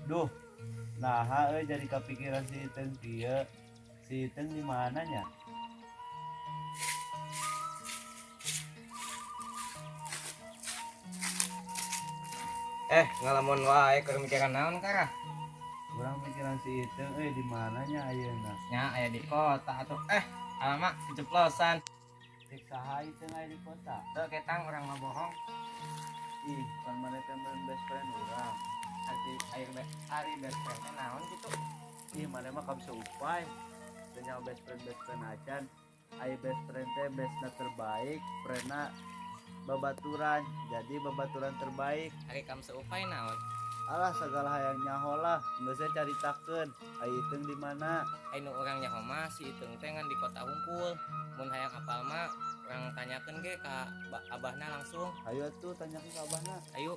Duh, nah jadi kepikiran si Iteng kieu. Si Iteng di mananya? Ngalamun wae keur mikiran naon kara? Kurang pikiran si Iteng di mananya ayeuna? Nya aya di kota atuh. Alamak keceplosan. Cek saha Iteng aya di kota? Teu ketang urang mah bohong. Ih, kan mana temen best friend urang. Ari best friend teh naon gitu? Ih, mana mah kabisa upay. Tanya best friend acan. Aya best friend teh bestna terbaik, friendna babaturan. Jadi babaturan terbaik. Ari kam seupay naon? Alah segala hayang nyaho lah, geus saya caritakeun. Aya Iteng di mana? Anu urang nyaho mah si Iteung teh ngan di kota Hungkul. Mun hayang apal mah urang tanyakeun ge ka abahna langsung. Ayo tuh tanyakeun ka abahna. Ayo.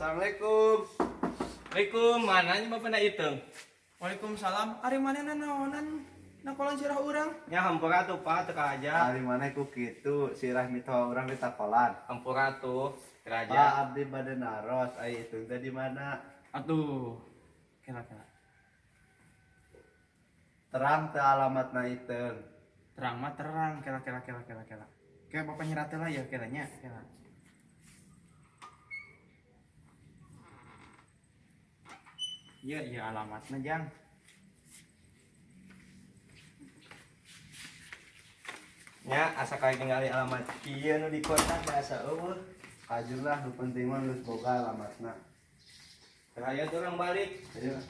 Assalamualaikum. Assalamualaikum, mananya bapana Iteung? Waalaikumsalam. Ari manehna naonan nakolan sirah urang? Nya hampura tuh Pak, teu aja. Ari mana ku kitu, si Rahmi tawa urang ditakolan. Hampura tuh, teu Pak aja. abdi bade naros, aya Iteng teh di mana? Aduh. Kira-kira. Terang teh alamatna Iteng. Terang mah terang, kira-kira. Kayak bapak nyirate lah ya kiranya, kira. Iya alamatnya Jang. Nya asa kali ningali alamat kieu nu di kota biasa eueuh. Kajur lah, nu penting mah geus boga alamatna. Teu aya tuh urang balik. Ayo.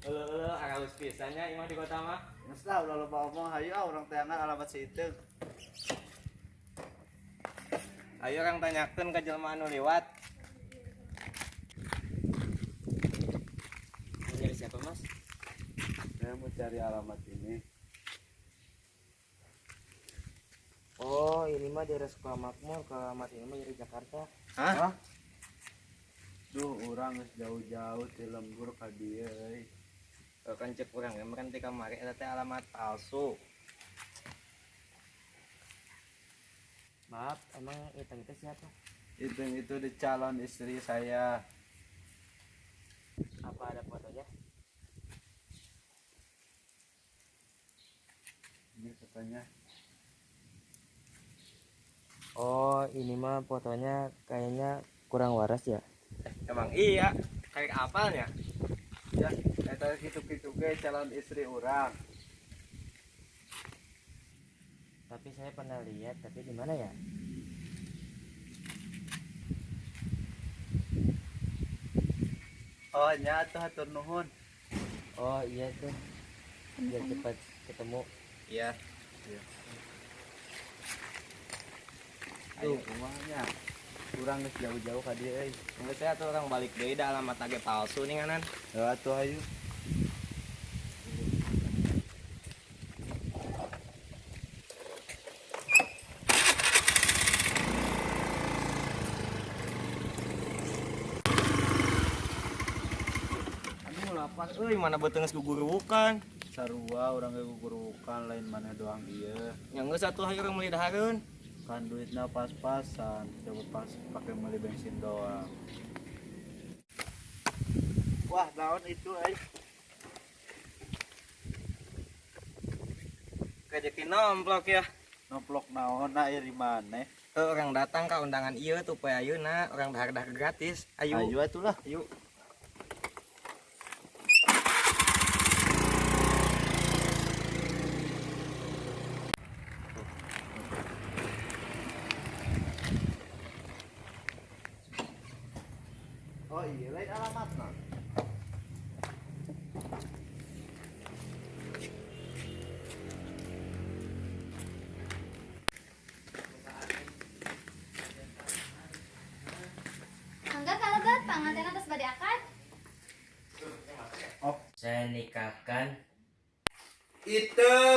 Heueuh, araus pisannya imah di kota mah. Geus lah ulah loba omong, hayu urang teh angkat alamat si Iteng. Ayo orang tanyakeun ka jelema anu liwat. Nyari siapa, Mas? Saya mau cari alamat ini. Oh, ini mah daerah Sukamakmur, ke alamat ini mah dari Jakarta. Hah? Duh, urang geus jauh-jauh ti lembur ka dieu euy. Kan cek urang emang kan ti kamari eta teh alamat palsu. Maaf, emang Iteng itu siapa? Iteng itu di calon istri saya. Apa ada fotonya? Ini katanya. Oh, ini mah fotonya kayaknya kurang waras ya. Emang iya, kayak apalnya? Ya, eta kitu-kitu ge calon istri urang. Tapi saya pernah lihat, tapi di mana ya? Oh, nya atuh hatur nuhun. Oh iya tuh, biar cepat ketemu. Iya. Tuh, rumahnya. Urang geus jauh-jauh ka dieu euy. Enggak saya tuh orang balik deui da alamatage palsu nih kanan. Ya atuh hayu. Aduh lapas, mana beteungeus gugurukan. Sarua urang ge gugurukan lain maneh doang ieu. Yang geus satu hayu urang meuli dahareun. Kan duitna pas-pasan, coba pas pakai meuli bensin doang. Wah, naon itu euy? Kajeki nomplok ya. Nomplok naon aya di maneh? Orang datang ke undangan ieu tuh poe ayeuna, orang dahar-dahar gratis. Ayo. Ayo atuh lah. Yuk. Oh iya, lain alamatna. Angga kalabat panganten atas bade akad. saya nikahkan Iteung.